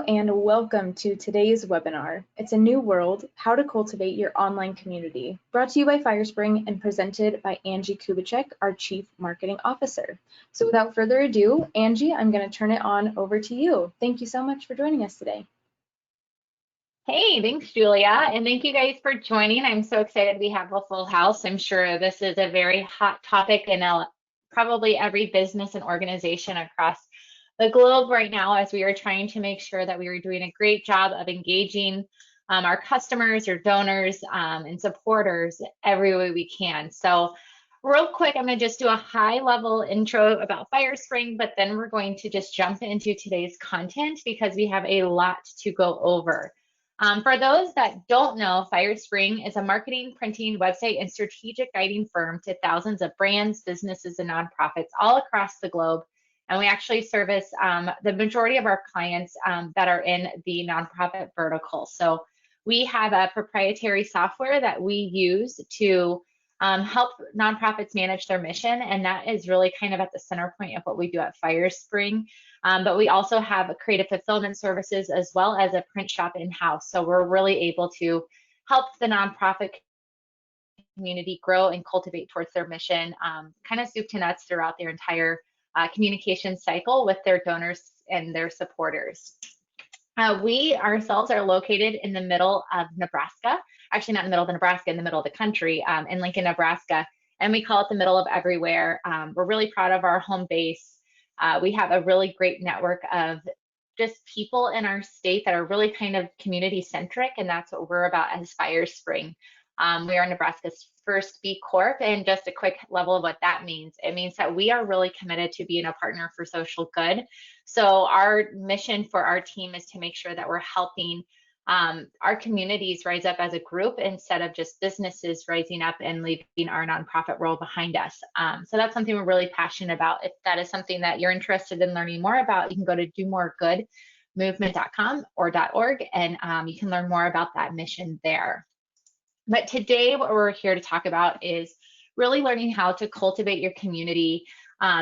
and welcome to today's webinar. It's a new world, how to cultivate your online community, brought to you by Firespring and presented by Angie Kubicek, our Chief Marketing Officer. So without further ado, Angie, I'm going to turn it on over to you. Thank you so much for joining us today. Hey, thanks, Julia. And thank you guys for joining. I'm so excited we have a full house. I'm sure this is a very hot topic in probably every business and organization across the globe right now, as we are trying to make sure that we are doing a great job of engaging our customers or donors and supporters every way we can. So real quick, I'm going to just do a high level intro about Firespring, but then we're going to just jump into today's content because we have a lot to go over. For those that don't know, Firespring is a marketing, printing, website, and strategic guiding firm to thousands of brands, businesses, and nonprofits all across the globe. And we actually service the majority of our clients that are in the nonprofit vertical. So we have a proprietary software that we use to help nonprofits manage their mission. And that is really kind of at the center point of what we do at Firespring. But we also have creative fulfillment services as well as a print shop in-house. So we're really able to help the nonprofit community grow and cultivate towards their mission, kind of soup to nuts throughout their entire communication cycle with their donors and their supporters. We ourselves are located in the middle of Nebraska, actually not in the middle of Nebraska, in the middle of the country, in Lincoln, Nebraska, and we call it the middle of everywhere. We're really proud of our home base. We have a really great network of just people in our state that are really kind of community centric, and that's what we're about as Firespring. We are Nebraska's first B Corp, and just a quick level of what that means. It means that we are really committed to being a partner for social good. So our mission for our team is to make sure that we're helping our communities rise up as a group instead of just businesses rising up and leaving our nonprofit world behind us. So that's something we're really passionate about. If that is something that you're interested in learning more about, you can go to domoregoodmovement.com or .org, and you can learn more about that mission there. But today, what we're here to talk about is really learning how to cultivate your community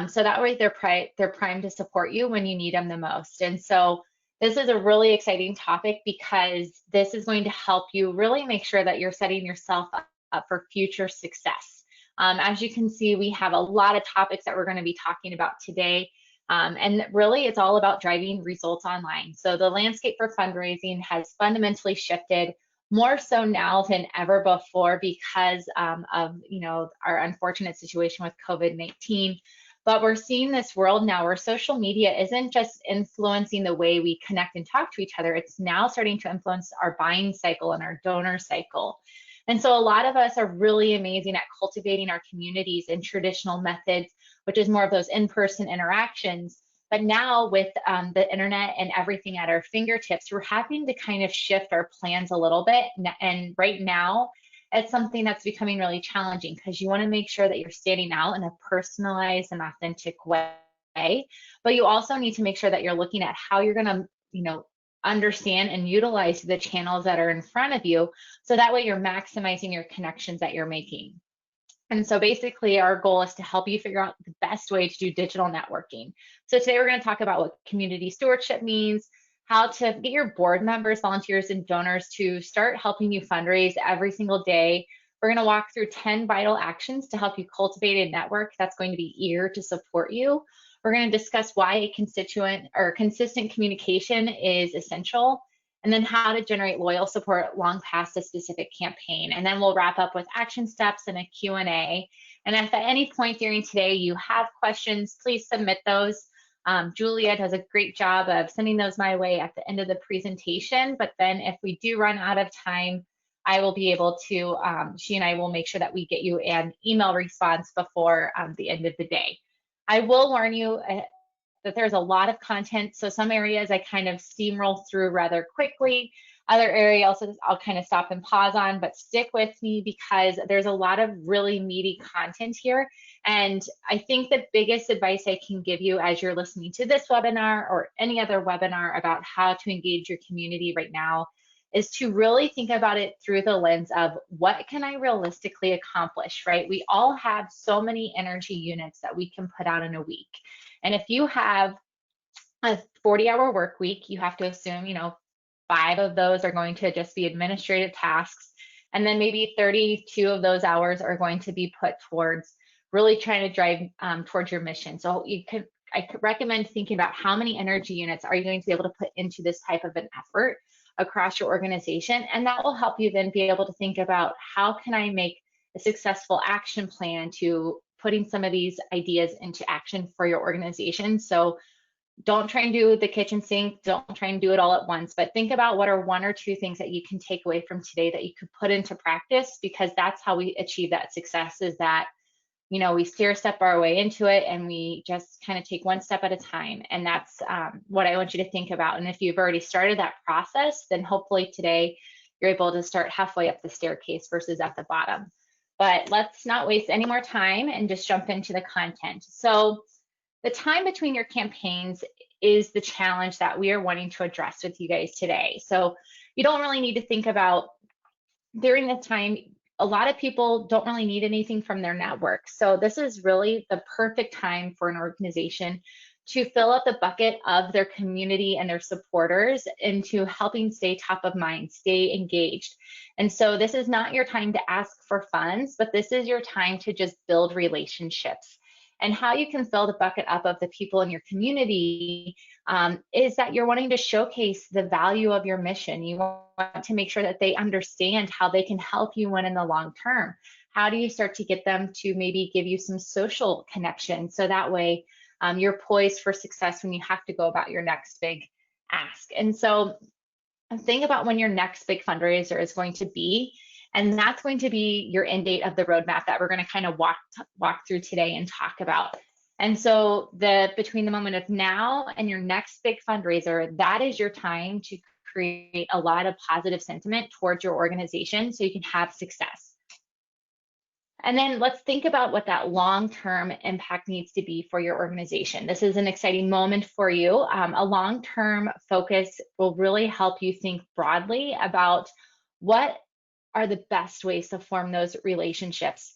so that way they're primed to support you when you need them the most. And so this is a really exciting topic because this is going to help you really make sure that you're setting yourself up for future success. As you can see, we have a lot of topics that we're going to be talking about today. And really, it's all about driving results online. So the landscape for fundraising has fundamentally shifted, more so now than ever before because of our unfortunate situation with COVID-19. But we're seeing this world now where social media isn't just influencing the way we connect and talk to each other, it's now starting to influence our buying cycle and our donor cycle. And so a lot of us are really amazing at cultivating our communities in traditional methods, which is more of those in-person interactions. But now with the internet and everything at our fingertips, we're having to kind of shift our plans a little bit. And right now, it's something that's becoming really challenging because you want to make sure that you're standing out in a personalized and authentic way. But you also need to make sure that you're looking at how you're going to, understand and utilize the channels that are in front of you. So that way you're maximizing your connections that you're making. And so basically our goal is to help you figure out the best way to do digital networking. So today we're going to talk about what community stewardship means, how to get your board members, volunteers, and donors to start helping you fundraise every single day. We're going to walk through 10 vital actions to help you cultivate a network that's going to be eager to support you. We're going to discuss why a consistent communication is essential, and then how to generate loyal support long past a specific campaign. And then we'll wrap up with action steps and a Q&A. And if at any point during today you have questions, please submit those. Julia does a great job of sending those my way at the end of the presentation. But then if we do run out of time, I will be able to, she and I will make sure that we get you an email response before the end of the day. I will warn you that there's a lot of content. So some areas I kind of steamroll through rather quickly. Other areas I'll kind of stop and pause on, but stick with me because there's a lot of really meaty content here. And I think the biggest advice I can give you as you're listening to this webinar or any other webinar about how to engage your community right now is to really think about it through the lens of what can I realistically accomplish, right? We all have so many energy units that we can put out in a week. And if you have a 40-hour work week, you have to assume, 5 of those are going to just be administrative tasks. And then maybe 32 of those hours are going to be put towards really trying to drive towards your mission. So I could recommend thinking about how many energy units are you going to be able to put into this type of an effort across your organization. And that will help you then be able to think about how can I make a successful action plan to putting some of these ideas into action for your organization. So don't try and do the kitchen sink. Don't try and do it all at once, but think about what are 1 or 2 things that you can take away from today that you could put into practice, because that's how we achieve that success, is that, we stair step our way into it and we just kind of take 1 step at a time. And that's what I want you to think about. And if you've already started that process, then hopefully today you're able to start halfway up the staircase versus at the bottom. But let's not waste any more time and just jump into the content. So the time between your campaigns is the challenge that we are wanting to address with you guys today. So you don't really need to think about during this time. A lot of people don't really need anything from their network. So this is really the perfect time for an organization to fill up the bucket of their community and their supporters into helping stay top of mind, stay engaged. And so this is not your time to ask for funds, but this is your time to just build relationships. And how you can fill the bucket up of the people in your community is that you're wanting to showcase the value of your mission. You want to make sure that they understand how they can help you win in the long term. How do you start to get them to maybe give you some social connection, so that way you're poised for success when you have to go about your next big ask? And so think about when your next big fundraiser is going to be, and that's going to be your end date of the roadmap that we're going to kind of walk through today and talk about. And so between the moment of now and your next big fundraiser, that is your time to create a lot of positive sentiment towards your organization so you can have success. And then let's think about what that long-term impact needs to be for your organization. This is an exciting moment for you. A long-term focus will really help you think broadly about what are the best ways to form those relationships.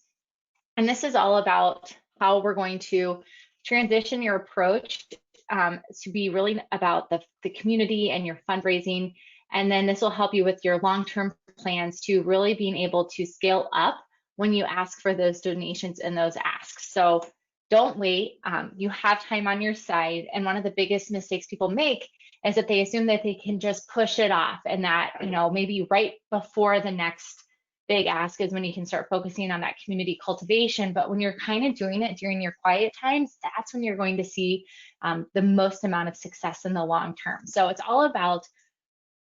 And this is all about how we're going to transition your approach to be really about the community and your fundraising. And then this will help you with your long-term plans to really being able to scale up when you ask for those donations and those asks. So don't wait. You have time on your side. And one of the biggest mistakes people make is that they assume that they can just push it off, and that, maybe right before the next big ask is when you can start focusing on that community cultivation. But when you're kind of doing it during your quiet times, that's when you're going to see the most amount of success in the long term. So it's all about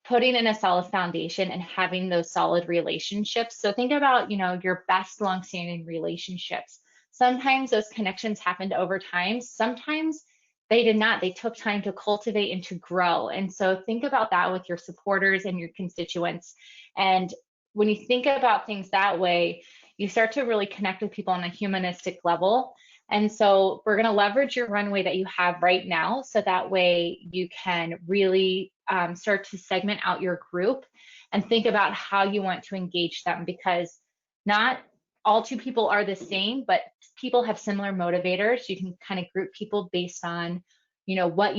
putting in a solid foundation and having those solid relationships. So think about, your best longstanding relationships. Sometimes those connections happened over time. Sometimes they did not. They took time to cultivate and to grow. And so think about that with your supporters and your constituents. And when you think about things that way, you start to really connect with people on a humanistic level. And so we're going to leverage your runway that you have right now, so that way you can really start to segment out your group and think about how you want to engage them, because not all 2 people are the same, but people have similar motivators. You can kind of group people based on, what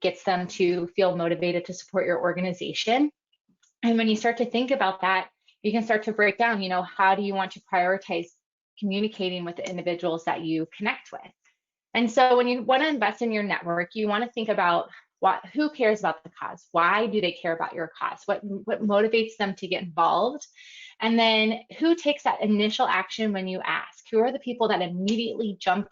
gets them to feel motivated to support your organization. And when you start to think about that, you can start to break down, how do you want to prioritize communicating with the individuals that you connect with. And so when you want to invest in your network, you want to think about who cares about the cause? Why do they care about your cause? What motivates them to get involved? And then who takes that initial action when you ask? Who are the people that immediately jump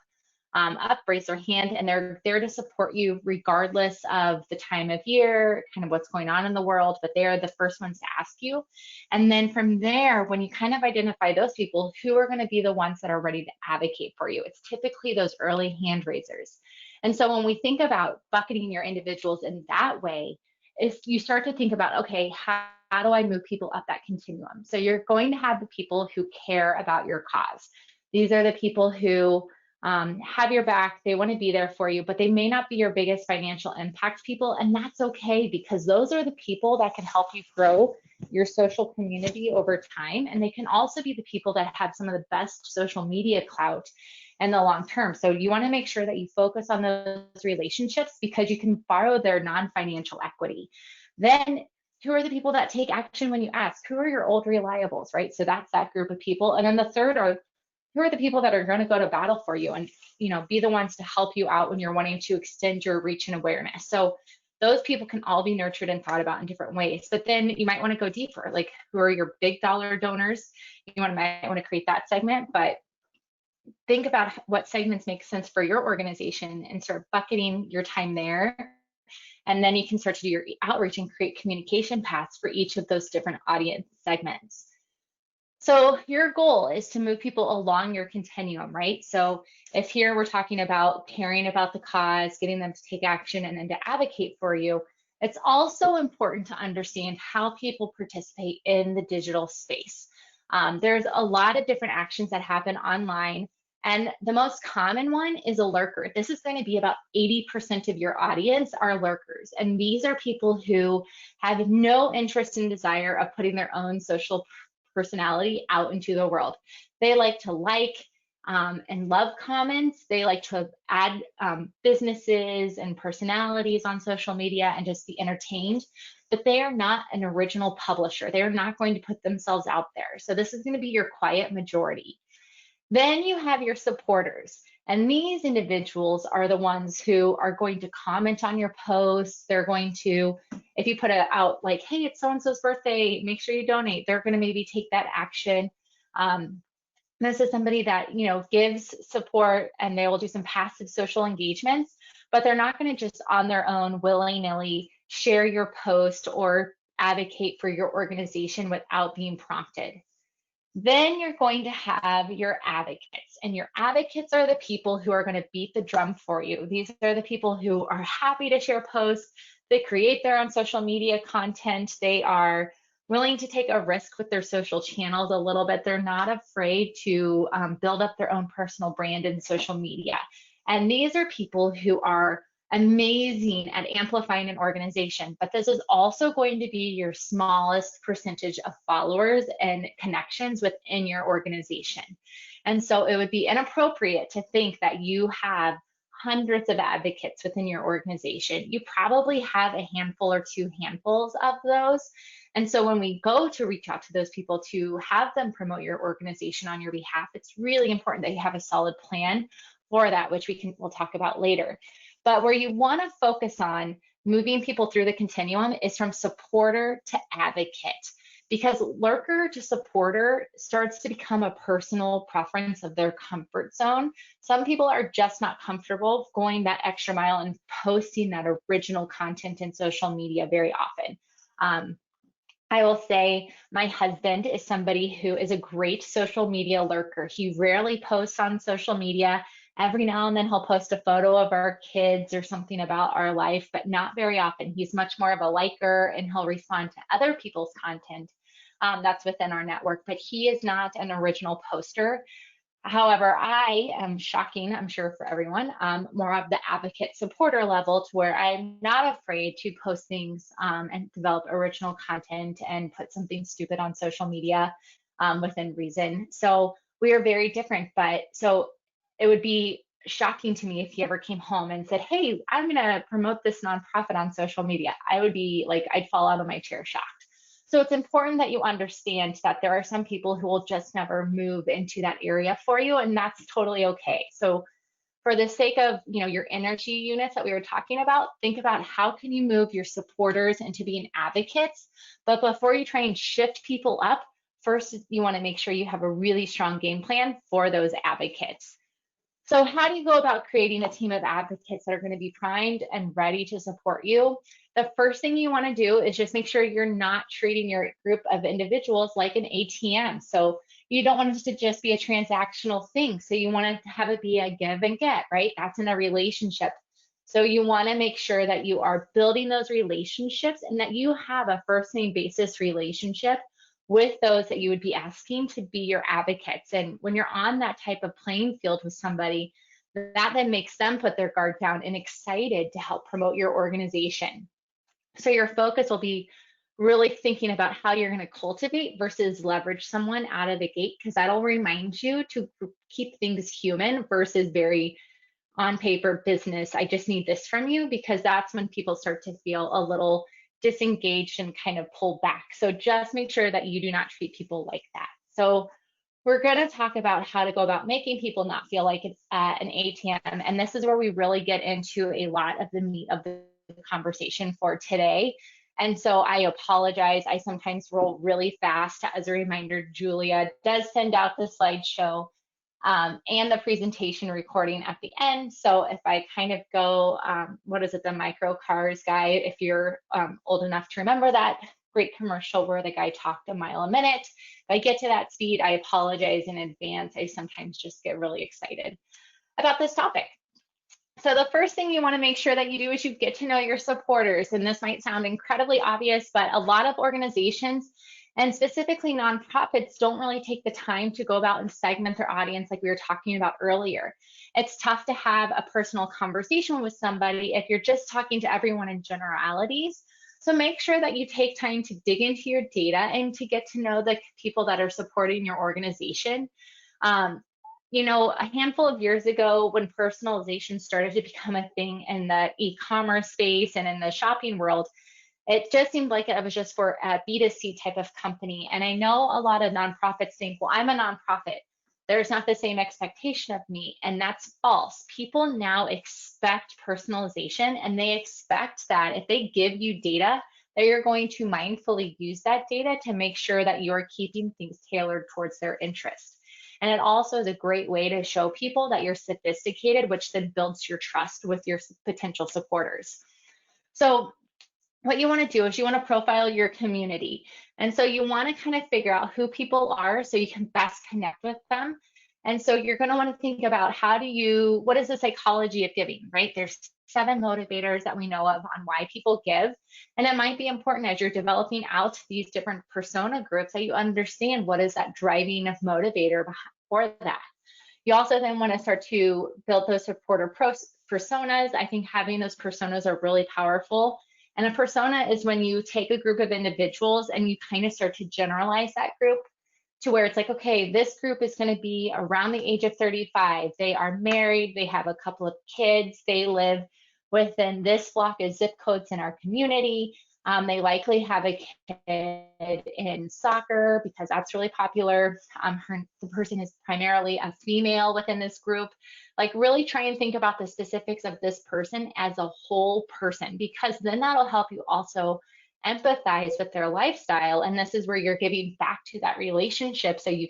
up, raise their hand, and they're there to support you regardless of the time of year, kind of what's going on in the world, but they're the first ones to ask you. And then from there, when you kind of identify those people, who are going to be the ones that are ready to advocate for you? It's typically those early hand raisers. And so when we think about bucketing your individuals in that way, if you start to think about, okay, how do I move people up that continuum? So you're going to have the people who care about your cause. These are the people who have your back, they want to be there for you, but they may not be your biggest financial impact people. And that's okay, because those are the people that can help you grow your social community over time. And they can also be the people that have some of the best social media clout in the long term. So you want to make sure that you focus on those relationships because you can borrow their non-financial equity. Then who are the people that take action when you ask? Who are your old reliables, right? So that's that group of people. And then the third are, who are the people that are going to go to battle for you and, you know, be the ones to help you out when you're wanting to extend your reach and awareness. So those people can all be nurtured and thought about in different ways. But then you might want to go deeper, like who are your big dollar donors? Might want to create that segment, but think about what segments make sense for your organization and start bucketing your time there. And then you can start to do your outreach and create communication paths for each of those different audience segments. So your goal is to move people along your continuum, right? So if here we're talking about caring about the cause, getting them to take action and then to advocate for you, it's also important to understand how people participate in the digital space. There's a lot of different actions that happen online, and the most common one is a lurker. This is going to be about 80% of your audience are lurkers, and these are people who have no interest and desire of putting their own social personality out into the world. They like to and love comments. They like to add businesses and personalities on social media and just be entertained, but they are not an original publisher. They are not going to put themselves out there. So this is going to be your quiet majority. Then you have your supporters. And these individuals are the ones who are going to comment on your posts. They're going to, if you put it out like, hey, it's so-and-so's birthday, make sure you donate, they're going to maybe take that action. This is somebody that, you know, gives support, and they will do some passive social engagements, but they're not going to just on their own willy-nilly share your post or advocate for your organization without being prompted. Then you're going to have your advocates, and your advocates are the people who are going to beat the drum for you. These are the people who are happy to share posts. They create their own social media content. They are willing to take a risk with their social channels a little bit. They're not afraid to build up their own personal brand in social media. And these are people who are amazing at amplifying an organization, but this is also going to be your smallest percentage of followers and connections within your organization. And so it would be inappropriate to think that you have hundreds of advocates within your organization. You probably have a handful or two handfuls of those. And so when we go to reach out to those people to have them promote your organization on your behalf, it's really important that you have a solid plan for that, which we'll talk about later. But where you want to focus on moving people through the continuum is from supporter to advocate, because lurker to supporter starts to become a personal preference of their comfort zone. Some people are just not comfortable going that extra mile and posting that original content in social media very often. I will say my husband is somebody who is a great social media lurker. He rarely posts on social media. Every now and then he'll post a photo of our kids or something about our life, but not very often. He's much more of a liker, and he'll respond to other people's content that's within our network, but he is not an original poster. However, I am shocking, I'm sure for everyone, more of the advocate supporter level, to where I'm not afraid to post things and develop original content and put something stupid on social media within reason. So we are very different, but so it would be shocking to me if he ever came home and said, hey, I'm gonna promote this nonprofit on social media. I would be like, I'd fall out of my chair shocked. So it's important that you understand that there are some people who will just never move into that area for you, and that's totally okay. So for the sake of, you know, your energy units that we were talking about, think about how can you move your supporters into being advocates. But before you try and shift people up, first you want to make sure you have a really strong game plan for those advocates. So how do you go about creating a team of advocates that are going to be primed and ready to support you? The first thing you want to do is just make sure you're not treating your group of individuals like an ATM. So you don't want it to just be a transactional thing. So you want to have it be a give and get, right? That's in a relationship. So you want to make sure that you are building those relationships and that you have a first name basis relationship with those that you would be asking to be your advocates. And when you're on that type of playing field with somebody, that then makes them put their guard down and excited to help promote your organization. So your focus will be really thinking about how you're going to cultivate versus leverage someone out of the gate, because that'll remind you to keep things human versus very on paper business. I just need this from you, because that's when people start to feel a little disengaged and kind of pull back. So just make sure that you do not treat people like that. So we're going to talk about how to go about making people not feel like it's at an ATM. And this is where we really get into a lot of the meat of the conversation for today. And so I apologize. I sometimes roll really fast. As a reminder, Julia does send out the slideshow and the presentation recording at the end. So if I kind of go, what is it, the micro cars guy, if you're old enough to remember that great commercial where the guy talked a mile a minute, if I get to that speed, I apologize in advance. I sometimes just get really excited about this topic. So the first thing you want to make sure that you do is you get to know your supporters. And this might sound incredibly obvious, but a lot of organizations, and specifically nonprofits, don't really take the time to go about and segment their audience like we were talking about earlier. It's tough to have a personal conversation with somebody if you're just talking to everyone in generalities. So make sure that you take time to dig into your data and to get to know the people that are supporting your organization. You know, a handful of years ago, when personalization started to become a thing in the e-commerce space and in the shopping world, it just seemed like it was just for a B2C type of company. And I know a lot of nonprofits think, well, I'm a nonprofit, there's not the same expectation of me. And that's false. People now expect personalization, and they expect that if they give you data, that you're going to mindfully use that data to make sure that you're keeping things tailored towards their interest. And it also is a great way to show people that you're sophisticated, which then builds your trust with your potential supporters. So what you want to do is you want to profile your community. And so you want to kind of figure out who people are so you can best connect with them. And so you're going to want to think about what is the psychology of giving, right? There's 7 motivators that we know of on why people give. And it might be important as you're developing out these different persona groups that you understand what is that driving motivator for that. You also then want to start to build those supporter personas. I think having those personas are really powerful. And a persona is when you take a group of individuals and you kind of start to generalize that group to where it's like, okay, this group is going to be around the age of 35. They are married, they have a couple of kids, they live within this block of zip codes in our community. They likely have a kid in soccer because that's really popular. The person is primarily a female within this group. Like, really try and think about the specifics of this person as a whole person, because then that'll help you also empathize with their lifestyle. And this is where you're giving back to that relationship, so you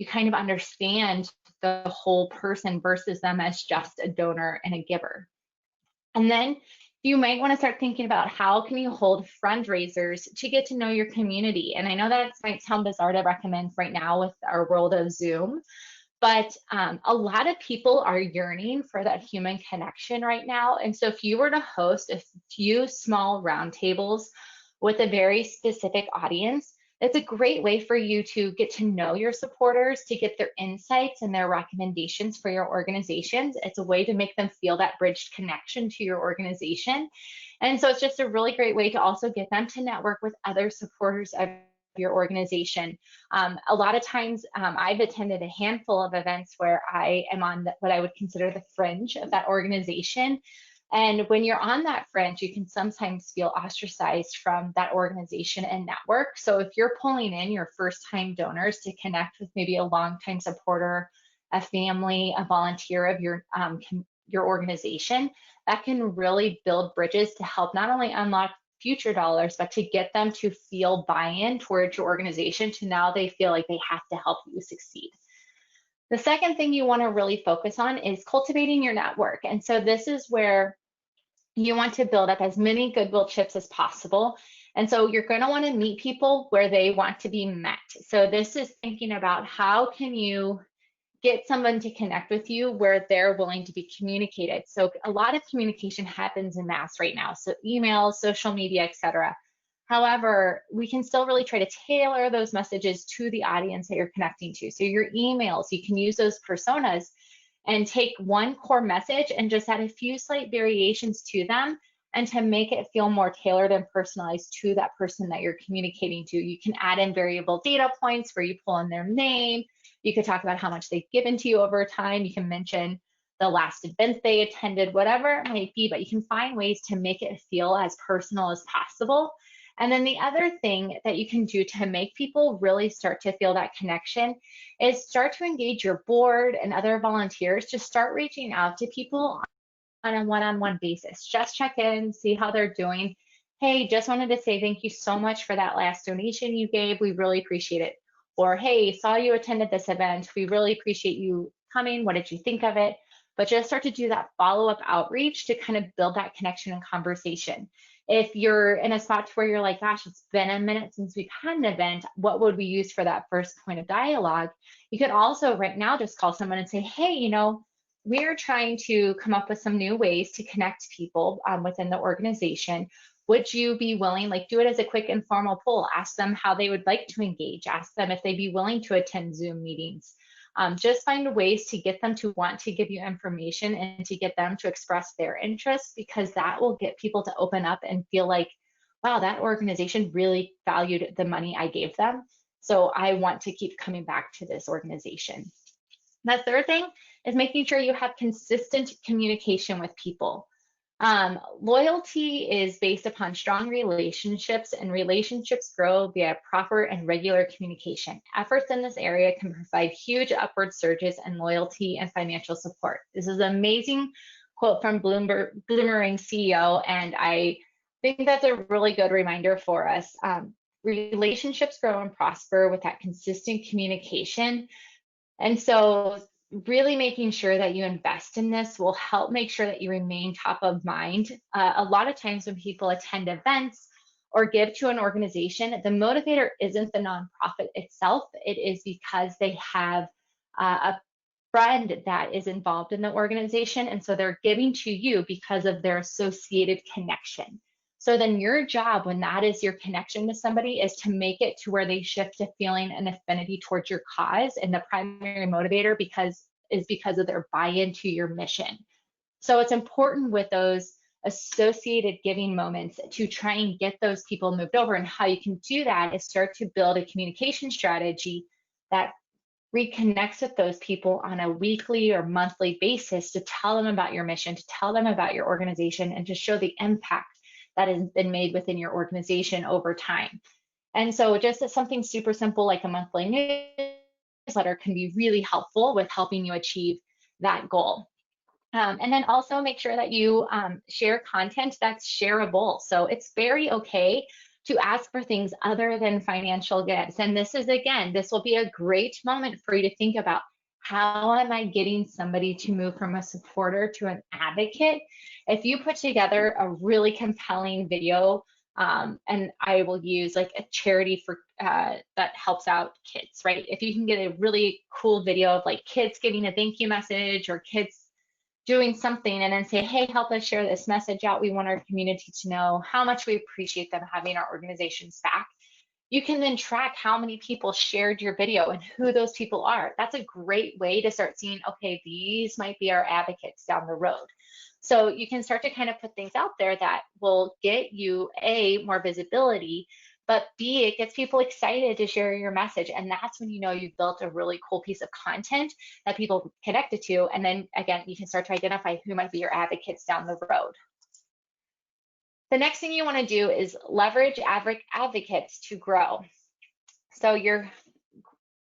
kind of understand the whole person versus them as just a donor and a giver. And then you might want to start thinking about how can you hold fundraisers to get to know your community. And I know that might sound bizarre to recommend right now with our world of Zoom, but a lot of people are yearning for that human connection right now. And so if you were to host a few small roundtables with a very specific audience, it's a great way for you to get to know your supporters, to get their insights and their recommendations for your organizations. It's a way to make them feel that bridged connection to your organization. And so it's just a really great way to also get them to network with other supporters of your organization. A lot of times I've attended a handful of events where I am on what I would consider the fringe of that organization. And when you're on that fringe, you can sometimes feel ostracized from that organization and network. So if you're pulling in your first-time donors to connect with maybe a long-time supporter, a family, a volunteer of your organization, that can really build bridges to help not only unlock future dollars, but to get them to feel buy-in towards your organization, to now they feel like they have to help you succeed. The second thing you want to really focus on is cultivating your network. And so this is where you want to build up as many goodwill chips as possible. And so you're going to want to meet people where they want to be met. So this is thinking about how can you get someone to connect with you where they're willing to be communicated. So a lot of communication happens in mass right now. So emails, social media, etc. However, we can still really try to tailor those messages to the audience that you're connecting to. So your emails, you can use those personas and take one core message and just add a few slight variations to them and to make it feel more tailored and personalized to that person that you're communicating to. You can add in variable data points where you pull in their name. You could talk about how much they've given to you over time. You can mention the last event they attended, whatever it might be, but you can find ways to make it feel as personal as possible. And then the other thing that you can do to make people really start to feel that connection is start to engage your board and other volunteers to start reaching out to people on a one-on-one basis. Just check in, see how they're doing. Hey, just wanted to say thank you so much for that last donation you gave. We really appreciate it. Or, hey, saw you attended this event. We really appreciate you coming. What did you think of it? But just start to do that follow-up outreach to kind of build that connection and conversation. If you're in a spot where you're like, gosh, it's been a minute since we've had an event, what would we use for that first point of dialogue? You could also right now just call someone and say, hey, we're trying to come up with some new ways to connect people within the organization. Would you be willing, like do it as a quick informal poll, ask them how they would like to engage, ask them if they'd be willing to attend Zoom meetings. Just find ways to get them to want to give you information and to get them to express their interest, because that will get people to open up and feel like, wow, that organization really valued the money I gave them. So I want to keep coming back to this organization. The third thing is making sure you have consistent communication with people. Loyalty is based upon strong relationships, and relationships grow via proper and regular communication. Efforts in this area can provide huge upward surges in loyalty and financial support. This is an amazing quote from Bloomerang CEO, and I think that's a really good reminder for us. Relationships grow and prosper with that consistent communication. And so really making sure that you invest in this will help make sure that you remain top of mind. A lot of times when people attend events or give to an organization, the motivator isn't the nonprofit itself. It is because they have a friend that is involved in the organization. And so they're giving to you because of their associated connection. So then your job, when that is your connection to somebody, is to make it to where they shift to feeling an affinity towards your cause, and the primary motivator is because of their buy-in to your mission. So it's important with those associated giving moments to try and get those people moved over. And how you can do that is start to build a communication strategy that reconnects with those people on a weekly or monthly basis to tell them about your mission, to tell them about your organization, and to show the impact that has been made within your organization over time. And so just something super simple like a monthly newsletter can be really helpful with helping you achieve that goal. And then also make sure that you share content that's shareable. So it's very okay to ask for things other than financial gifts. And this will be a great moment for you to think about, how am I getting somebody to move from a supporter to an advocate? If you put together a really compelling video, and I will use like a charity for that helps out kids, right? If you can get a really cool video of like kids giving a thank you message, or kids doing something, and then say, hey, help us share this message out. We want our community to know how much we appreciate them having our organization's back. You can then track how many people shared your video and who those people are. That's a great way to start seeing, okay, these might be our advocates down the road. So you can start to kind of put things out there that will get you, A, more visibility, but B, it gets people excited to share your message. And that's when you know you've built a really cool piece of content that people connected to. And then again, you can start to identify who might be your advocates down the road. The next thing you want to do is leverage advocates to grow. So your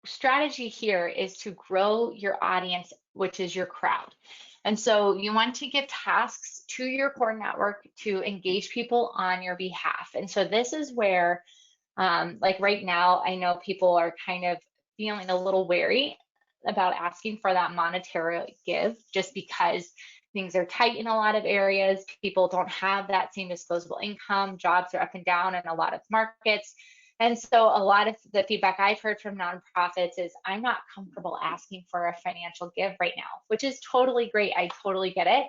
strategy here is to grow your audience, which is your crowd. And so you want to give tasks to your core network to engage people on your behalf. And so this is where, like right now, I know people are kind of feeling a little wary about asking for that monetary give, just because things are tight in a lot of areas. People don't have that same disposable income. Jobs are up and down in a lot of markets. And so a lot of the feedback I've heard from nonprofits is, I'm not comfortable asking for a financial give right now, which is totally great. I totally get it.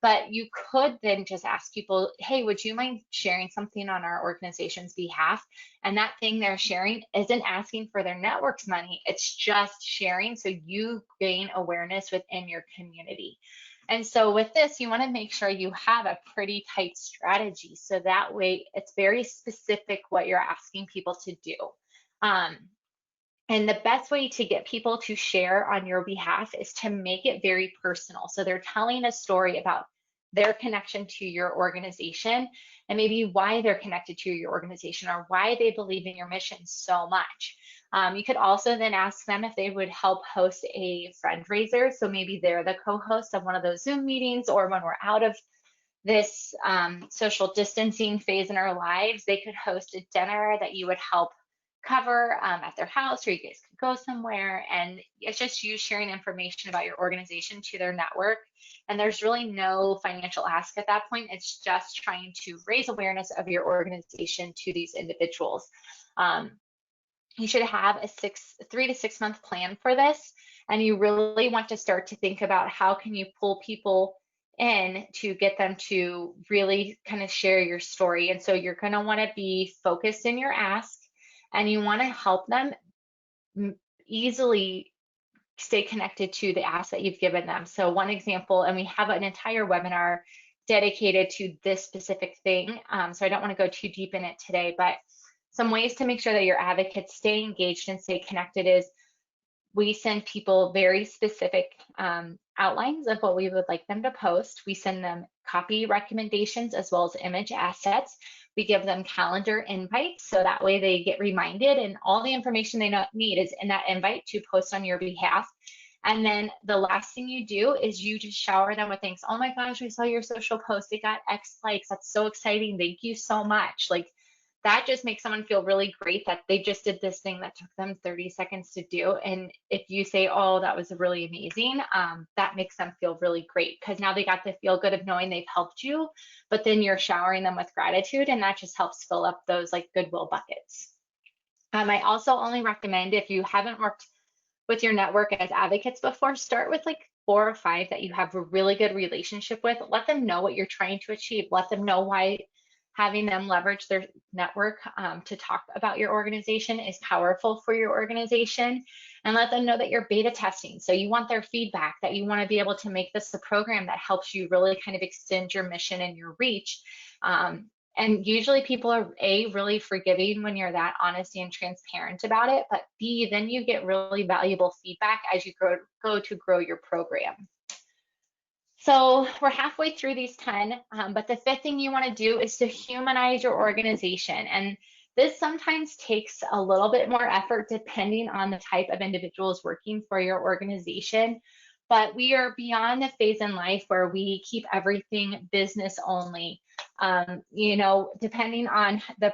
But you could then just ask people, hey, would you mind sharing something on our organization's behalf? And that thing they're sharing isn't asking for their network's money. It's just sharing so you gain awareness within your community. And so with this, you want to make sure you have a pretty tight strategy. So that way it's very specific what you're asking people to do. Um, and the best way to get people to share on your behalf is to make it very personal. So they're telling a story about their connection to your organization and maybe why they're connected to your organization or why they believe in your mission so much. You could also then ask them if they would help host a fundraiser. So maybe they're the co-host of one of those Zoom meetings, or when we're out of this social distancing phase in our lives, they could host a dinner that you would help cover at their house, or you guys could go somewhere. And it's just you sharing information about your organization to their network. And there's really no financial ask at that point. It's just trying to raise awareness of your organization to these individuals. You should have a 3 to 6 month plan for this. And you really want to start to think about how can you pull people in to get them to really kind of share your story. And so you're going to want to be focused in your ask, and you want to help them easily stay connected to the ask that you've given them. So one example, and we have an entire webinar dedicated to this specific thing. So I don't want to go too deep in it today, but some ways to make sure that your advocates stay engaged and stay connected is we send people very specific outlines of what we would like them to post. We send them copy recommendations as well as image assets. We give them calendar invites so that way they get reminded, and all the information they need is in that invite to post on your behalf. And then the last thing you do is you just shower them with thanks. Oh my gosh, we saw your social post. It got X likes. That's so exciting. Thank you so much. Like, that just makes someone feel really great that they just did this thing that took them 30 seconds to do. And if you say, oh, that was really amazing, that makes them feel really great, because now they got the feel good of knowing they've helped you, but then you're showering them with gratitude, and that just helps fill up those like goodwill buckets. I also only recommend, if you haven't worked with your network as advocates before, start with like 4 or 5 that you have a really good relationship with. Let them know what you're trying to achieve. Let them know why having them leverage their network to talk about your organization is powerful for your organization, and let them know that you're beta testing. So you want their feedback, that you want to be able to make this a program that helps you really kind of extend your mission and your reach. And usually people are A, really forgiving when you're that honesty and transparent about it, but B, then you get really valuable feedback as you go to grow your program. So we're halfway through these 10, but the 5th thing you want to do is to humanize your organization. And this sometimes takes a little bit more effort depending on the type of individuals working for your organization. But we are beyond the phase in life where we keep everything business only. Depending on the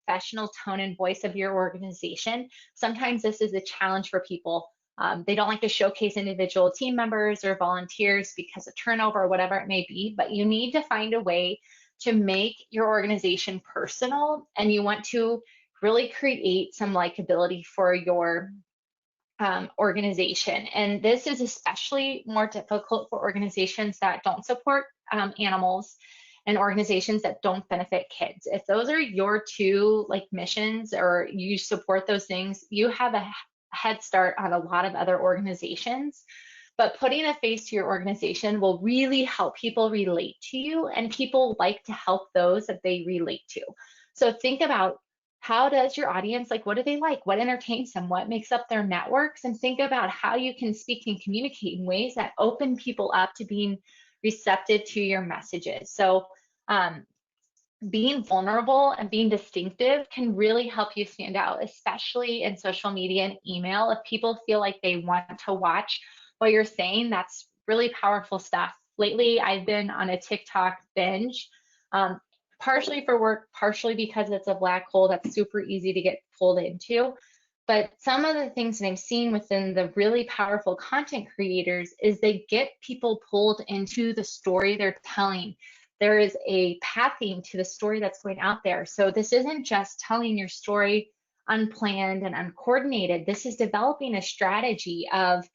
professional tone and voice of your organization, sometimes this is a challenge for people. They don't like to showcase individual team members or volunteers because of turnover or whatever it may be, but you need to find a way to make your organization personal, and you want to really create some likability for your organization. And this is especially more difficult for organizations that don't support animals and organizations that don't benefit kids. If those are your 2 like missions, or you support those things, you have a head start on a lot of other organizations. But putting a face to your organization will really help people relate to you, and people like to help those that they relate to. So think about, how does your audience, like, what do they like? What entertains them? What makes up their networks? And think about how you can speak and communicate in ways that open people up to being receptive to your messages. So being vulnerable and being distinctive can really help you stand out, especially in social media and email. If people feel like they want to watch what you're saying, that's really powerful stuff. Lately, I've been on a TikTok binge, partially for work, partially because it's a black hole that's super easy to get pulled into. But some of the things that I'm seeing within the really powerful content creators is they get people pulled into the story they're telling. There is a pathing to the story that's going out there. So this isn't just telling your story unplanned and uncoordinated. This is developing a strategy of,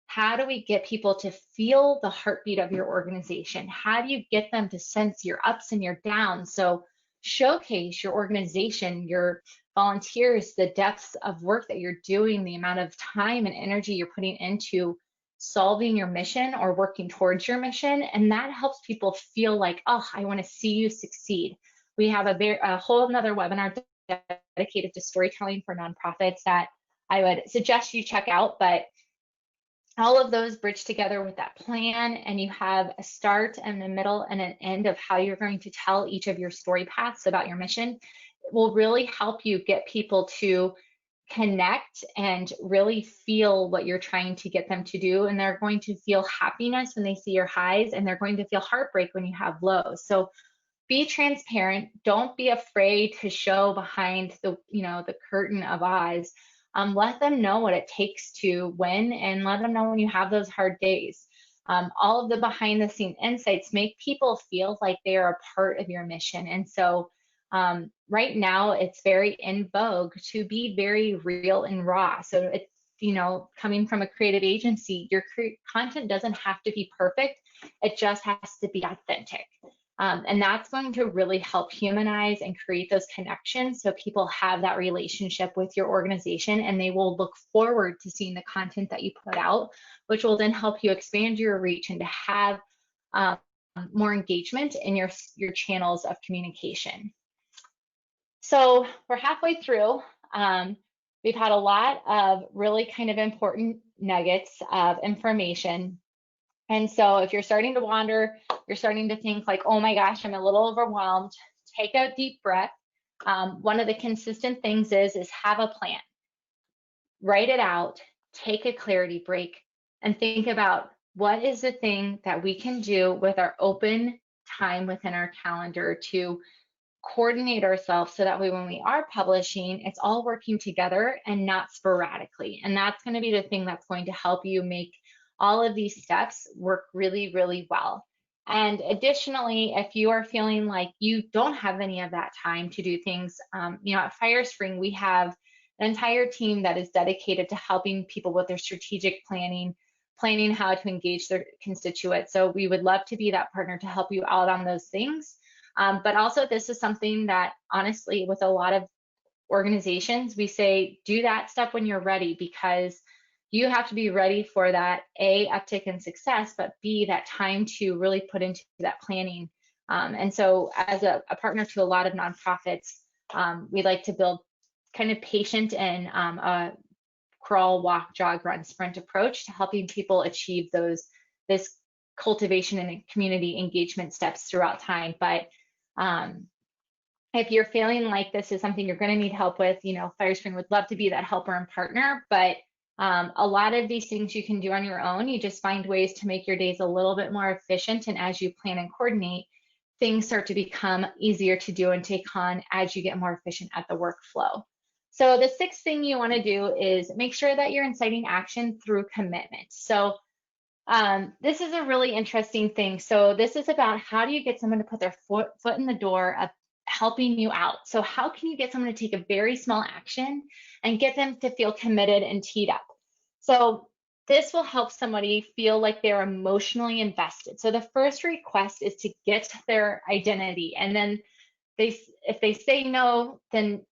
how do we get people to feel the heartbeat of your organization? How do you get them to sense your ups and your downs? So showcase your organization, your volunteers, the depths of work that you're doing, the amount of time and energy you're putting into solving your mission or working towards your mission. And that helps people feel like, oh, I want to see you succeed. We have a whole nother webinar dedicated to storytelling for nonprofits that I would suggest you check out. But all of those bridge together with that plan, and you have a start and a middle and an end of how you're going to tell each of your story paths about your mission. It will really help you get people to connect and really feel what you're trying to get them to do. And they're going to feel happiness when they see your highs, and they're going to feel heartbreak when you have lows. So be transparent. Don't be afraid to show behind the curtain of eyes. Let them know what it takes to win, and let them know when you have those hard days. All of the behind the scene insights make people feel like they are a part of your mission. And so right now it's very in vogue to be very real and raw. So it's, coming from a creative agency, your content doesn't have to be perfect. It just has to be authentic. And that's going to really help humanize and create those connections, so people have that relationship with your organization, and they will look forward to seeing the content that you put out, which will then help you expand your reach and to have more engagement in your channels of communication. So we're halfway through. We've had a lot of really kind of important nuggets of information. And so if you're starting to wander, you're starting to think like, oh my gosh, I'm a little overwhelmed, take a deep breath. One of the consistent things is have a plan. Write it out, take a clarity break, and think about what is the thing that we can do with our open time within our calendar to coordinate ourselves, so that way when we are publishing, it's all working together and not sporadically. And that's going to be the thing that's going to help you make all of these steps work really, really well. And additionally, if you are feeling like you don't have any of that time to do things, at Firespring, we have an entire team that is dedicated to helping people with their strategic planning how to engage their constituents. So we would love to be that partner to help you out on those things. But also, this is something that, honestly, with a lot of organizations, we say do that stuff when you're ready, because you have to be ready for that uptick in success, but B, that time to really put into that planning. And so as a partner to a lot of nonprofits, we like to build kind of patient and a crawl, walk, jog, run, sprint approach to helping people achieve this cultivation and community engagement steps throughout time. But if you're feeling like this is something you're going to need help with, Firespring would love to be that helper and partner. But a lot of these things you can do on your own. You just find ways to make your days a little bit more efficient. And as you plan and coordinate, things start to become easier to do and take on as you get more efficient at the workflow. So the sixth thing you want to do is make sure that you're inciting action through commitment. So this is a really interesting thing. So this is about, how do you get someone to put their foot in the door of helping you out? So how can you get someone to take a very small action and get them to feel committed and teed up? So this will help somebody feel like they're emotionally invested. So the first request is to get their identity. And then if they say no, then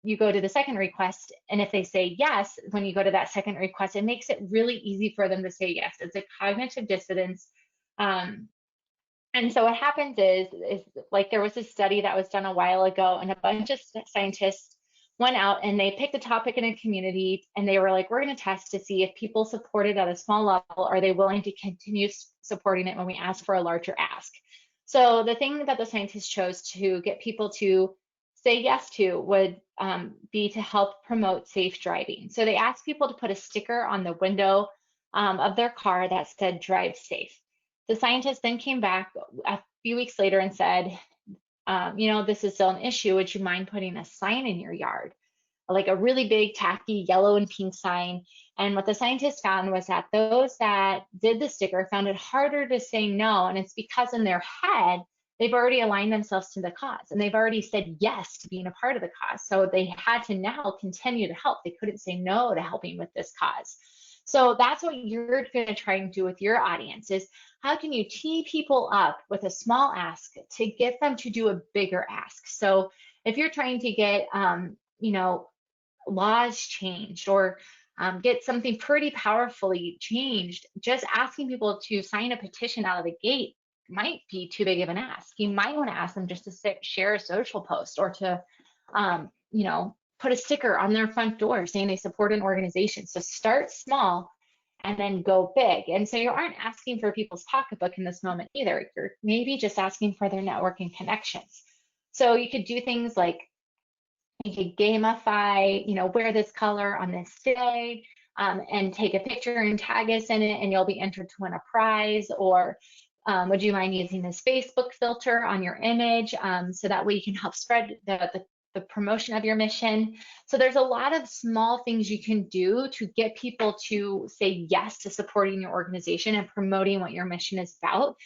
you go to the second request. And if they say yes, when you go to that second request, it makes it really easy for them to say yes. It's a cognitive dissonance. And so what happens is like, there was a study that was done a while ago, and a bunch of scientists went out and they picked a topic in a community, and they were like, we're going to test to see if people support it at a small level, are they willing to continue supporting it when we ask for a larger ask. So the thing that the scientists chose to get people to say yes to would be to help promote safe driving. So they asked people to put a sticker on the window of their car that said "Drive safe." The scientists then came back a few weeks later and said, this is still an issue. Would you mind putting a sign in your yard? Like a really big, tacky yellow and pink sign. And what the scientists found was that those that did the sticker found it harder to say no. And it's because in their head, they've already aligned themselves to the cause, and they've already said yes to being a part of the cause. So they had to now continue to help. They couldn't say no to helping with this cause. So that's what you're going to try and do with your audience, is how can you tee people up with a small ask to get them to do a bigger ask? So if you're trying to get, laws changed, or get something pretty powerfully changed, just asking people to sign a petition out of the gate might be too big of an ask. You might want to ask them just to share a social post, or to, put a sticker on their front door saying they support an organization. So start small and then go big. And so you aren't asking for people's pocketbook in this moment either. You're maybe just asking for their network and connections. So you could do things like, you could gamify, wear this color on this day, and take a picture and tag us in it, and you'll be entered to win a prize. Or would you mind using this Facebook filter on your image, so that way you can help spread the promotion of your mission. So there's a lot of small things you can do to get people to say yes to supporting your organization and promoting what your mission is about.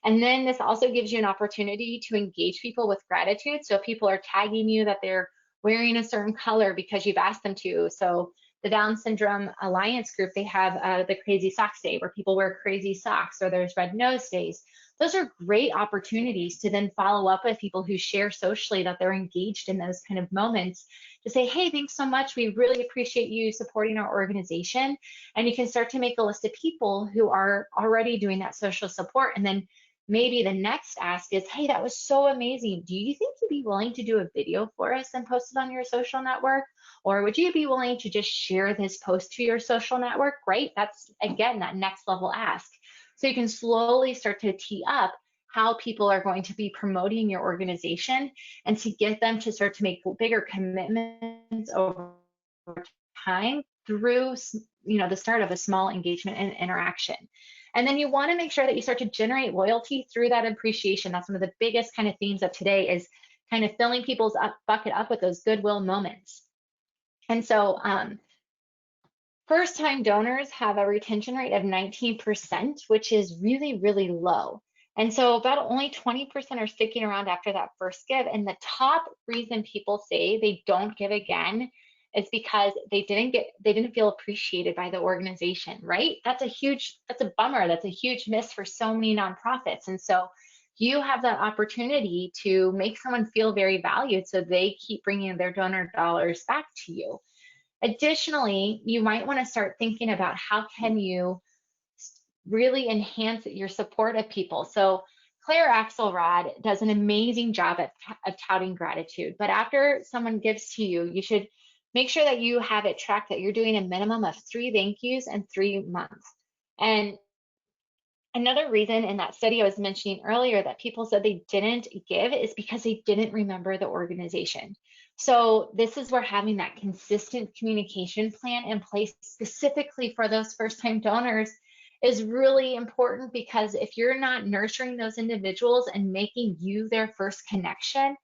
And then this also gives you an opportunity to engage people with gratitude. So if people are tagging you that they're wearing a certain color because you've asked them to. So the Down Syndrome Alliance group, they have the Crazy Socks Day, where people wear crazy socks, or there's Red Nose Days. Those are great opportunities to then follow up with people who share socially that they're engaged in those kind of moments, to say, hey, thanks so much. We really appreciate you supporting our organization. And you can start to make a list of people who are already doing that social support. And then maybe the next ask is, hey, that was so amazing. Do you think you'd be willing to do a video for us and post it on your social network? Or would you be willing to just share this post to your social network? Right? That's, again, that next level ask. So you can slowly start to tee up how people are going to be promoting your organization, and to get them to start to make bigger commitments over time through, the start of a small engagement and interaction. And then you want to make sure that you start to generate loyalty through that appreciation. That's one of the biggest kind of themes of today, is kind of filling people's bucket up with those goodwill moments. And so first-time donors have a retention rate of 19%, which is really, really low. And so about only 20% are sticking around after that first give. And the top reason people say they don't give again is because they didn't feel appreciated by the organization, right? That's a bummer. That's a huge miss for so many nonprofits. And so you have that opportunity to make someone feel very valued, so they keep bringing their donor dollars back to you. Additionally, you might want to start thinking about how can you really enhance your support of people. So Claire Axelrod does an amazing job of touting gratitude. But after someone gives to you, you should make sure that you have it tracked, that you're doing a minimum of 3 thank yous in 3 months. And another reason in that study I was mentioning earlier that people said they didn't give is because they didn't remember the organization. So this is where having that consistent communication plan in place specifically for those first-time donors is really important, because if you're not nurturing those individuals and making you their first connection,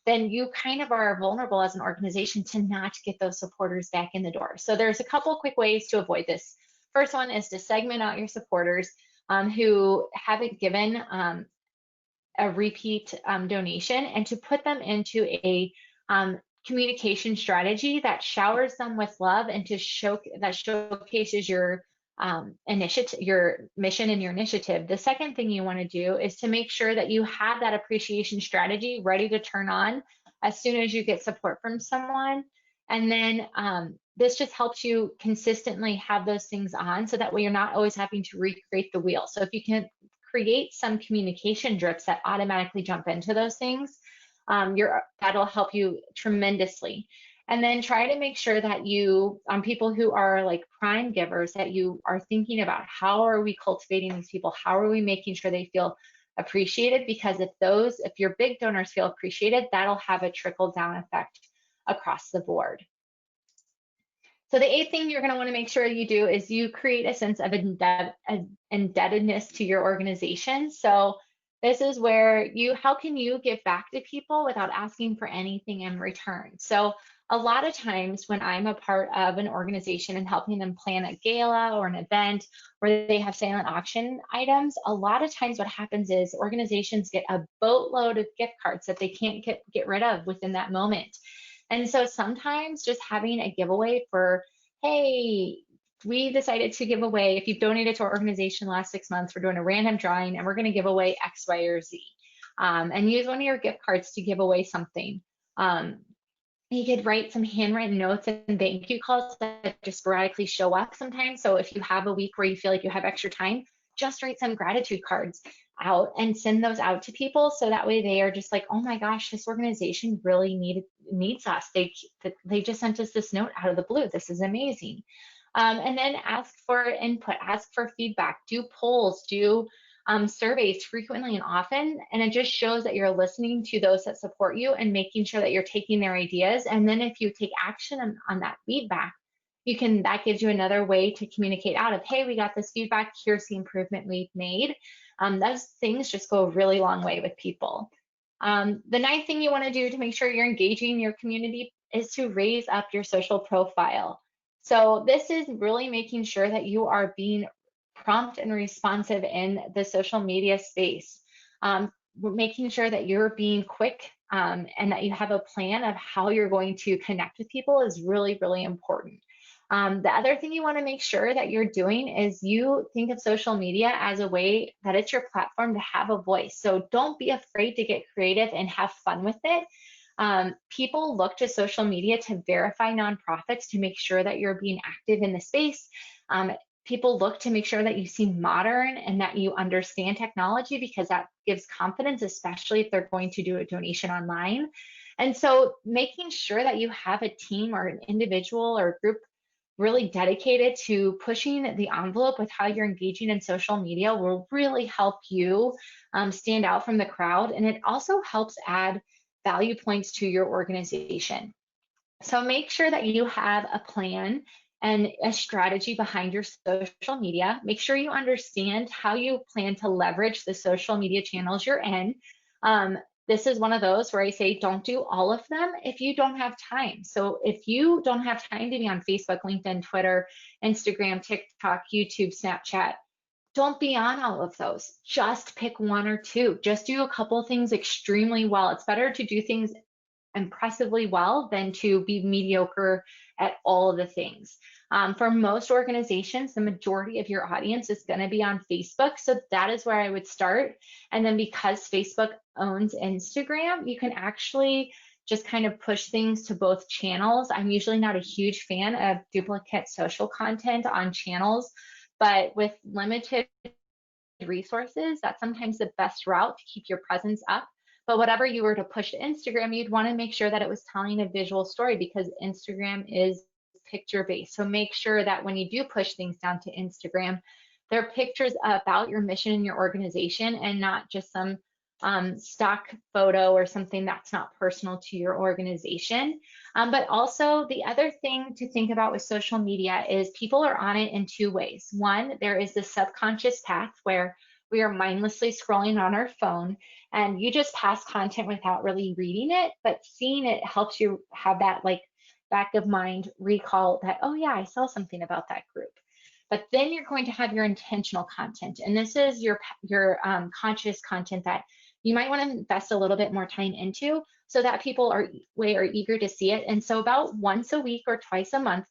then you kind of are vulnerable as an organization to not get those supporters back in the door. So there's a couple quick ways to avoid this. First one is to segment out your supporters who haven't given a repeat donation, and to put them into a communication strategy that showers them with love, and that showcases your initiative, your mission and your initiative. The second thing you want to do is to make sure that you have that appreciation strategy ready to turn on as soon as you get support from someone. And then this just helps you consistently have those things on, so that way you're not always having to recreate the wheel. So if you can create some communication drips that automatically jump into those things, that'll help you tremendously. And then try to make sure that you, on people who are like prime givers, that you are thinking about, how are we cultivating these people? How are we making sure they feel appreciated? Because if your big donors feel appreciated, that'll have a trickle down effect across the board. So the 8th thing you're going to want to make sure you do is you create a sense of indebtedness to your organization. So this is where how can you give back to people without asking for anything in return? So a lot of times when I'm a part of an organization and helping them plan a gala or an event where they have silent auction items, a lot of times what happens is organizations get a boatload of gift cards that they can't get rid of within that moment. And so sometimes just having a giveaway for, hey, we decided to give away, if you've donated to our organization the last 6 months, we're doing a random drawing and we're going to give away X, Y, or Z. And use one of your gift cards to give away something. You could write some handwritten notes and thank you calls that just sporadically show up sometimes. So if you have a week where you feel like you have extra time, just write some gratitude cards out and send those out to people. So that way they are just like, oh my gosh, this organization really needs us. They just sent us this note out of the blue. This is amazing. And then ask for input, ask for feedback, do polls, do surveys frequently and often, and it just shows that you're listening to those that support you and making sure that you're taking their ideas. And then if you take action on that feedback, that gives you another way to communicate out of, hey, we got this feedback, here's the improvement we've made. Those things just go a really long way with people. The ninth thing you want to do to make sure you're engaging your community is to raise up your social profile. So this is really making sure that you are being prompt and responsive in the social media space. Making sure that you're being quick and that you have a plan of how you're going to connect with people is really, really important. The other thing you want to make sure that you're doing is you think of social media as a way that it's your platform to have a voice. So don't be afraid to get creative and have fun with it. People look to social media to verify nonprofits to make sure that you're being active in the space. People look to make sure that you seem modern and that you understand technology because that gives confidence, especially if they're going to do a donation online. And so making sure that you have a team or an individual or a group really dedicated to pushing the envelope with how you're engaging in social media will really help you stand out from the crowd. And it also helps add value points to your organization. So make sure that you have a plan and a strategy behind your social media. Make sure you understand how you plan to leverage the social media channels you're in. This is one of those where I say don't do all of them if you don't have time. So if you don't have time to be on Facebook, LinkedIn, Twitter, Instagram, TikTok, YouTube, Snapchat, don't be on all of those. Just pick one or two. Just do a couple things extremely well. It's better to do things impressively well than to be mediocre at all of the things. For most organizations, the majority of your audience is going to be on Facebook. So that is where I would start. And then because Facebook owns Instagram, you can actually just kind of push things to both channels. I'm usually not a huge fan of duplicate social content on channels, but with limited resources, that's sometimes the best route to keep your presence up. But whatever you were to push to Instagram, you'd want to make sure that it was telling a visual story because Instagram is picture based. So make sure that when you do push things down to Instagram, they're pictures about your mission and your organization and not just some stock photo or something that's not personal to your organization. But also the other thing to think about with social media is people are on it in two ways. One, there is the subconscious path where we are mindlessly scrolling on our phone and you just pass content without really reading it, but seeing it helps you have that like back of mind recall that, oh yeah, I saw something about that group. But then you're going to have your intentional content. And this is your conscious content that you might want to invest a little bit more time into so that people are eager to see it. And so about once a week or twice a month,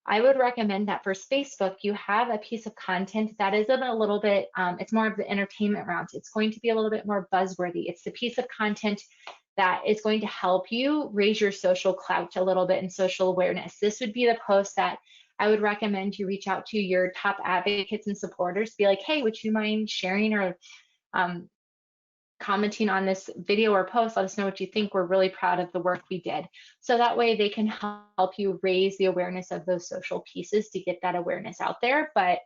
I would recommend that for Facebook, you have a piece of content that is a little bit, it's more of the entertainment route. It's going to be a little bit more buzzworthy. It's the piece of content that is going to help you raise your social clout a little bit and social awareness. This would be the post that I would recommend you reach out to your top advocates and supporters, be like, hey, would you mind sharing or commenting on this video or post? Let us know what you think. We're really proud of the work we did. So that way they can help you raise the awareness of those social pieces to get that awareness out there. But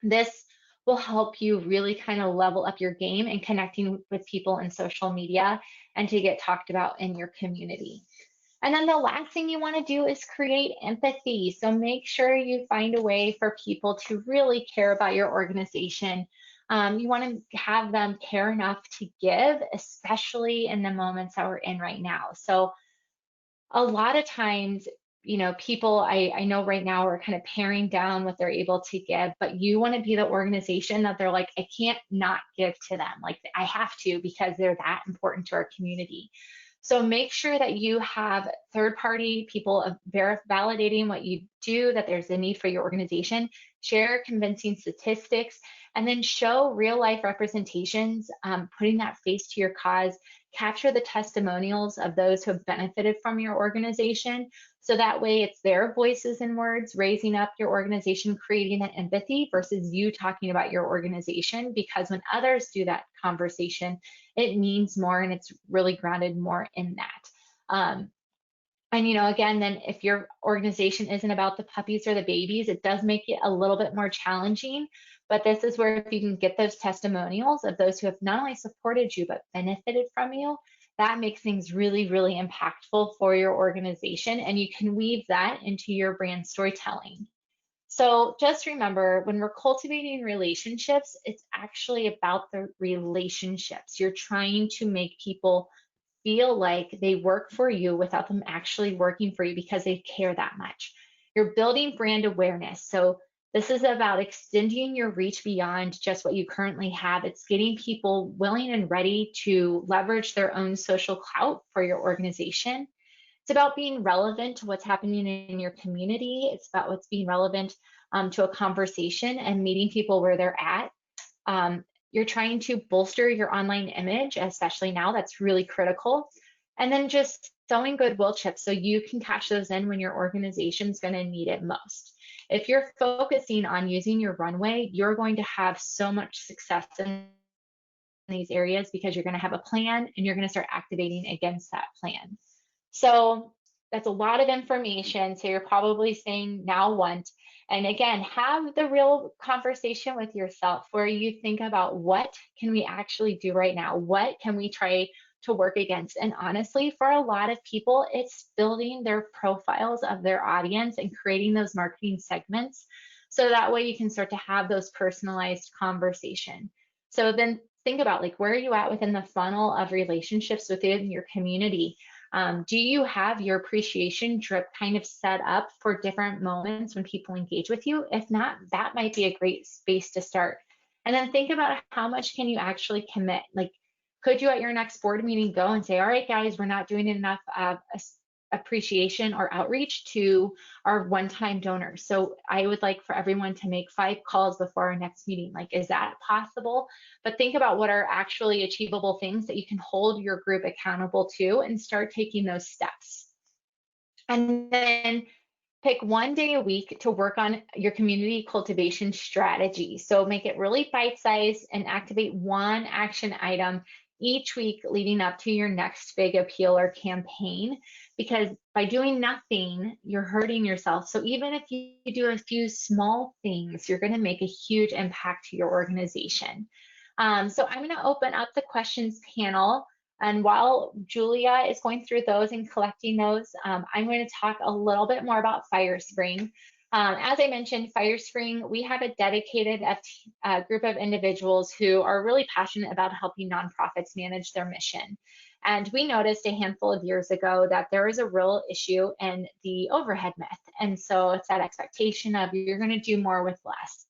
this will help you really kind of level up your game and connecting with people in social media and to get talked about in your community. And then the last thing you want to do is create empathy. So make sure you find a way for people to really care about your organization. You want to have them care enough to give, especially in the moments that we're in right now. So a lot of times, you know, people I know right now are kind of paring down what they're able to give, but you want to be the organization that they're like, I can't not give to them. Like I have to because they're that important to our community. So make sure that you have third-party people validating what you do, that there's a need for your organization, share convincing statistics, and then show real-life representations. Putting that face to your cause capture the testimonials of those who have benefited from your organization. So that way it's their voices and words raising up your organization, creating that empathy versus you talking about your organization, because when others do that conversation, it means more and it's really grounded more in that. And again, then if your organization isn't about the puppies or the babies, it does make it a little bit more challenging. But this is where if you can get those testimonials of those who have not only supported you, but benefited from you, that makes things really, really impactful for your organization. And you can weave that into your brand storytelling. So just remember, when we're cultivating relationships, it's actually about the relationships. You're trying to make people feel like they work for you without them actually working for you because they care that much. You're building brand awareness. So this is about extending your reach beyond just what you currently have. It's getting people willing and ready to leverage their own social clout for your organization. It's about being relevant to what's happening in your community. It's about what's being relevant to a conversation and meeting people where they're at. You're trying to bolster your online image, especially now, that's really critical. And then just sowing goodwill chips so you can cash those in when your organization's going to need it most. If you're focusing on using your runway, you're going to have so much success in these areas because you're going to have a plan and you're going to start activating against that plan. So that's a lot of information. So you're probably saying now what? And again, have the real conversation with yourself where you think about what can we actually do right now? What can we try to work against? And honestly, for a lot of people, it's building their profiles of their audience and creating those marketing segments. So that way you can start to have those personalized conversation. So then think about like, where are you at within the funnel of relationships within your community? Do you have your appreciation drip kind of set up for different moments when people engage with you? If not, that might be a great space to start. And then think about how much can you actually commit? Like, could you at your next board meeting go and say, all right, guys, we're not doing enough appreciation or outreach to our one-time donors. So I would like for everyone to make 5 calls before our next meeting. Like, is that possible? But think about what are actually achievable things that you can hold your group accountable to and start taking those steps. And then pick one day a week to work on your community cultivation strategy. So make it really bite-sized and activate one action item each week leading up to your next big appeal or campaign, because by doing nothing, you're hurting yourself. So even if you do a few small things, you're going to make a huge impact to your organization. So I'm going to open up the questions panel. And while Julia is going through those and collecting those, I'm going to talk a little bit more about Firespring. As I mentioned, Firespring, we have a dedicated group of individuals who are really passionate about helping nonprofits manage their mission. And we noticed a handful of years ago that there is a real issue in the overhead myth. And so it's that expectation of you're going to do more with less,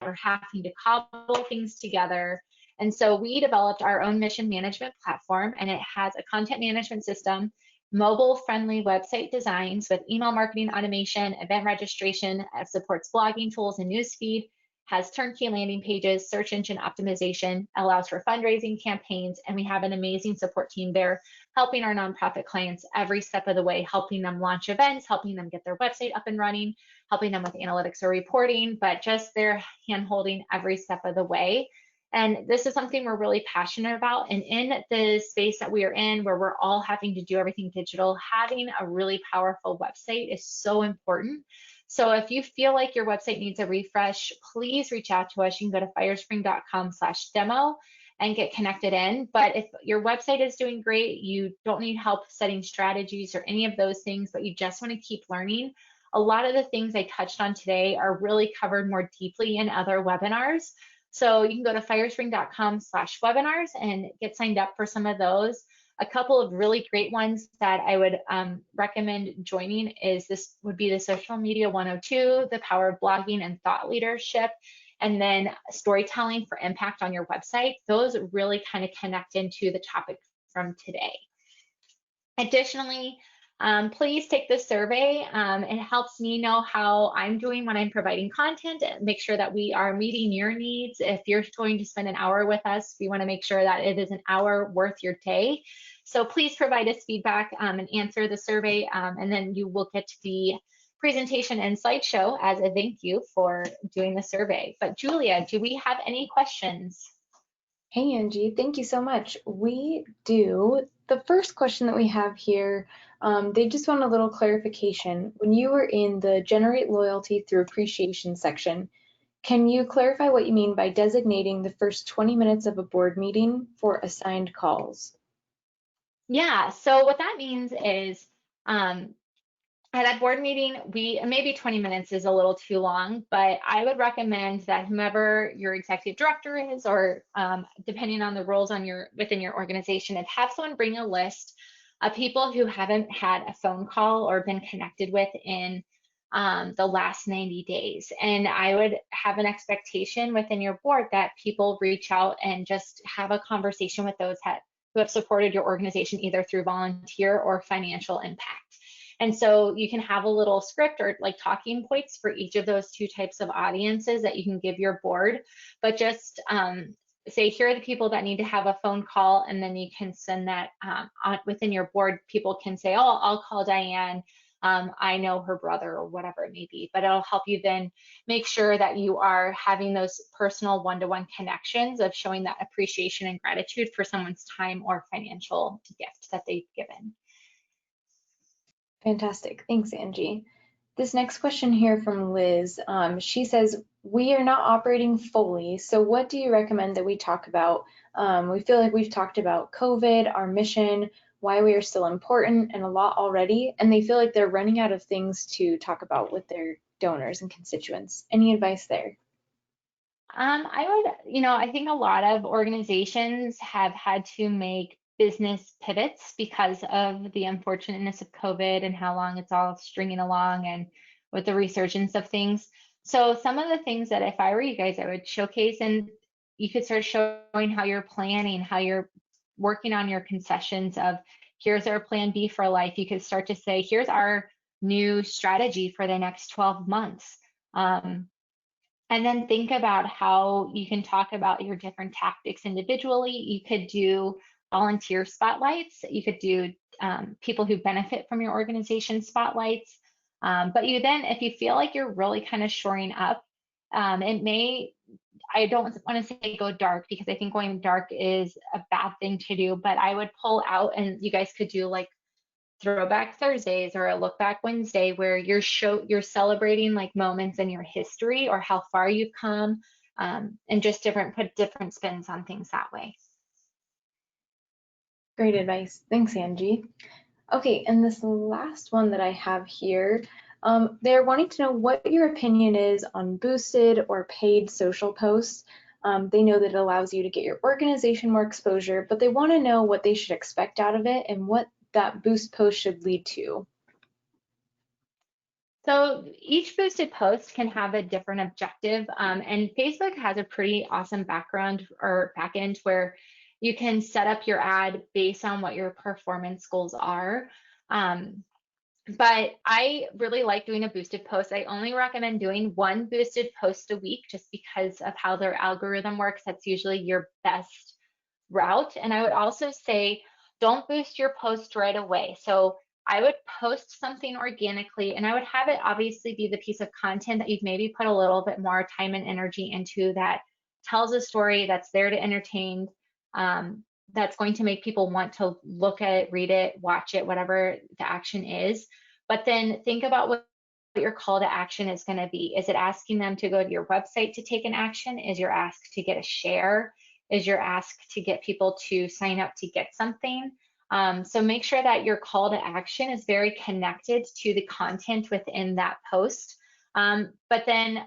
or having to cobble things together. And so we developed our own mission management platform, and it has a content management system, mobile-friendly website designs with email marketing automation, event registration, supports blogging tools and newsfeed, has turnkey landing pages, search engine optimization, allows for fundraising campaigns, and we have an amazing support team there helping our nonprofit clients every step of the way, helping them launch events, helping them get their website up and running, helping them with analytics or reporting, but just their hand-holding every step of the way. And this is something we're really passionate about. And in the space that we are in, where we're all having to do everything digital, having a really powerful website is so important. So if you feel like your website needs a refresh, please reach out to us. You can go to firespring.com/demo and get connected in. But if your website is doing great, you don't need help setting strategies or any of those things, but you just want to keep learning, a lot of the things I touched on today are really covered more deeply in other webinars. So you can go to firespring.com/webinars and get signed up for some of those. A couple of really great ones that I would recommend joining is this would be the Social Media 102, the Power of Blogging and Thought Leadership, and then Storytelling for Impact on your website. Those really kind of connect into the topic from today. Additionally, please take this survey. It helps me know how I'm doing when I'm providing content, make sure that we are meeting your needs. If you're going to spend an hour with us, we want to make sure that it is an hour worth your day. So please provide us feedback and answer the survey, and then you will get the presentation and slideshow as a thank you for doing the survey. But Julia, do we have any questions? Hey Angie, thank you so much. We do. The first question that we have here, they just want a little clarification. When you were in the generate loyalty through appreciation section, can you clarify what you mean by designating the first 20 minutes of a board meeting for assigned calls? Yeah, so what that means is at that board meeting, maybe 20 minutes is a little too long, but I would recommend that whomever your executive director is, or depending on the roles within your organization, have someone bring a list of people who haven't had a phone call or been connected with in the last 90 days. And I would have an expectation within your board that people reach out and just have a conversation with those who have supported your organization either through volunteer or financial impact. And so you can have a little script or like talking points for each of those two types of audiences that you can give your board, but just say, here are the people that need to have a phone call, and then you can send that within your board. People can say, oh, I'll call Diane. I know her brother, or whatever it may be, but it'll help you then make sure that you are having those personal one-to-one connections of showing that appreciation and gratitude for someone's time or financial gift that they've given. Fantastic. Thanks, Angie. This next question here from Liz, she says, we are not operating fully, so what do you recommend that we talk about? We feel like we've talked about COVID, our mission, why we are still important, and a lot already, and they feel like they're running out of things to talk about with their donors and constituents. Any advice there? I think a lot of organizations have had to make business pivots because of the unfortunateness of COVID and how long it's all stringing along and with the resurgence of things. So some of the things that if I were you guys, I would showcase, and you could start showing how you're planning, how you're working on your concessions of here's our plan B for life. You could start to say, here's our new strategy for the next 12 months. And then think about how you can talk about your different tactics individually. You could do volunteer spotlights. You could do people who benefit from your organization spotlights. But you then, if you feel like you're really kind of shoring up, I don't want to say go dark, because I think going dark is a bad thing to do, but I would pull out, and you guys could do like Throwback Thursdays or a Look Back Wednesday, where you're celebrating like moments in your history or how far you've come, and just put different spins on things that way. Great advice. Thanks, Angie. Okay, and this last one that I have here, they're wanting to know what your opinion is on boosted or paid social posts. They know that it allows you to get your organization more exposure, but they want to know what they should expect out of it and what that boost post should lead to. So each boosted post can have a different objective, and Facebook has a pretty awesome background or backend where you can set up your ad based on what your performance goals are. But I really like doing a boosted post. I only recommend doing one boosted post a week just because of how their algorithm works. That's usually your best route. And I would also say, don't boost your post right away. So I would post something organically, and I would have it obviously be the piece of content that you've maybe put a little bit more time and energy into, that tells a story, that's there to entertain, that's going to make people want to look at it, read it, watch it, whatever the action is. But then think about what your call to action is going to be. Is it asking them to go to your website to take an action? Is your ask to get a share? Is your ask to get people to sign up to get something? So make sure that your call to action is very connected to the content within that post. But then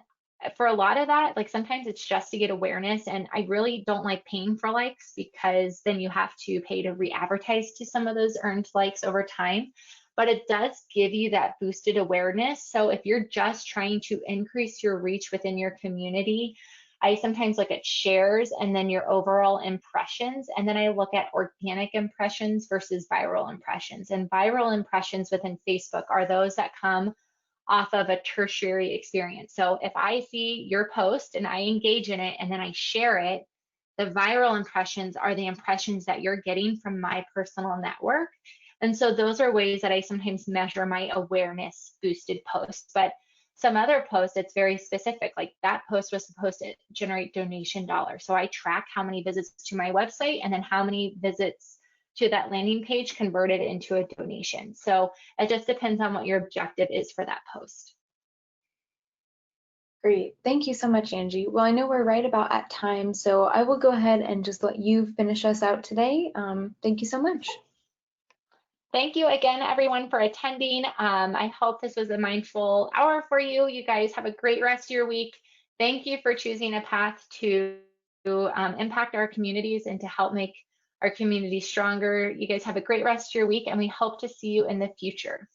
for a lot of that, like sometimes it's just to get awareness, and I really don't like paying for likes, because then you have to pay to re-advertise to some of those earned likes over time. But it does give you that boosted awareness. So if you're just trying to increase your reach within your community, I sometimes look at shares and then your overall impressions, and then I look at organic impressions versus viral impressions. And viral impressions within Facebook are those that come off of a tertiary experience. So if I see your post and I engage in it and then I share it, the viral impressions are the impressions that you're getting from my personal network. And so those are ways that I sometimes measure my awareness boosted posts. But some other posts, it's very specific. Like that post was supposed to generate donation dollars. So I track how many visits to my website and then how many visits to that landing page converted into a donation. So it just depends on what your objective is for that post. Great. Thank you so much, Angie. Well, I know we're right about at time, so I will go ahead and just let you finish us out today. Thank you so much. Thank you again, everyone, for attending. I hope this was a mindful hour for you. You guys have a great rest of your week. Thank you for choosing a path to impact our communities and to help make our community stronger. You guys have a great rest of your week, and we hope to see you in the future.